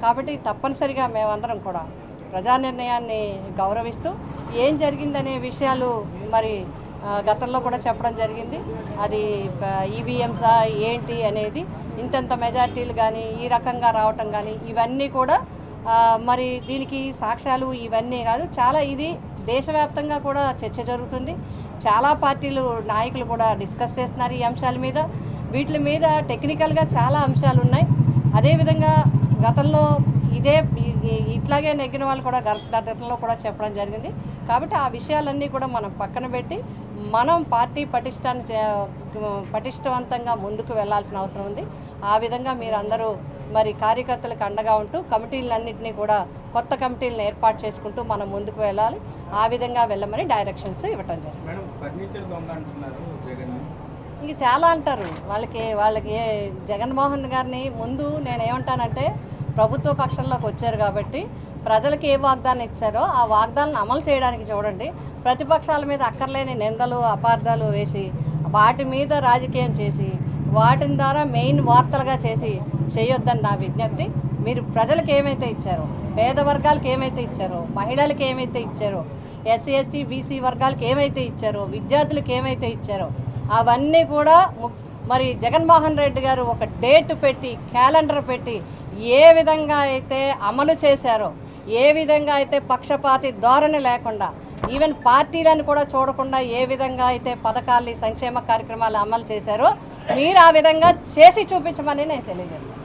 కాబట్టి తప్పనిసరిగా మేమందరం కూడా ప్రజా నిర్ణయాన్ని గౌరవిస్తూ ఏం జరిగిందనే విషయాలు మరి గతంలో కూడా చెప్పడం జరిగింది. అది ఈవీఎంసా ఏంటి అనేది, ఇంతంత మెజార్టీలు కానీ ఈ రకంగా రావటం కానీ ఇవన్నీ కూడా మరి దీనికి సాక్ష్యాలు ఇవన్నీ కాదు, చాలా ఇది దేశవ్యాప్తంగా కూడా చర్చ జరుగుతుంది. చాలా పార్టీలు నాయకులు కూడా డిస్కస్ చేస్తున్నారు ఈ అంశాల మీద. వీటి మీద టెక్నికల్గా చాలా అంశాలు ఉన్నాయి. అదేవిధంగా గతంలో ఇట్లాగే నెగ్గిన వాళ్ళు కూడా గతంలో కూడా చెప్పడం జరిగింది. కాబట్టి ఆ విషయాలన్నీ కూడా మనం పక్కన పెట్టి మనం పార్టీ పటిష్టవంతంగా ముందుకు వెళ్లాల్సిన అవసరం ఉంది. ఆ విధంగా మీరందరూ మరి కార్యకర్తలకు అండగా ఉంటూ కమిటీలన్నింటినీ కూడా కొత్త కమిటీలను ఏర్పాటు చేసుకుంటూ మనం ముందుకు వెళ్ళాలి. ఆ విధంగా వెళ్ళమని డైరెక్షన్స్ ఇవ్వటం జరిగింది. ఇంక చాలా అంటారు. వాళ్ళకి జగన్మోహన్ గారిని ముందు నేనేమంటానంటే, ప్రభుత్వ పక్షంలోకి వచ్చారు కాబట్టి ప్రజలకు ఏ వాగ్దానం ఇచ్చారో ఆ వాగ్దానాన్ని అమలు చేయడానికి చూడండి. ప్రతిపక్షాల మీద అక్కర్లేని నిందలు అపార్థాలు వేసి వాటి మీద రాజకీయం చేసి వాటి ద్వారా మెయిన్ వార్తలుగా చేసి చేయొద్దని నా విజ్ఞప్తి. మీరు ప్రజలకు ఏమైతే ఇచ్చారో, పేద వర్గాలకు ఏమైతే ఇచ్చారో, మహిళలకు ఏమైతే ఇచ్చారో, ఎస్సీ ఎస్టీ బీసీ వర్గాలకు ఏమైతే ఇచ్చారో, విద్యార్థులకు ఏమైతే ఇచ్చారో అవన్నీ కూడా మరి జగన్మోహన్ రెడ్డి గారు ఒక డేట్ పెట్టి క్యాలెండర్ పెట్టి ఏ విధంగా అయితే అమలు చేశారో, ఏ విధంగా అయితే పక్షపాతి ధోరణి లేకుండా ఈవెన్ పార్టీలను కూడా చూడకుండా ఏ విధంగా అయితే పథకాలు సంక్షేమ కార్యక్రమాలు అమలు చేశారో మీరు ఆ విధంగా చేసి చూపించమని నేను తెలియజేస్తాను.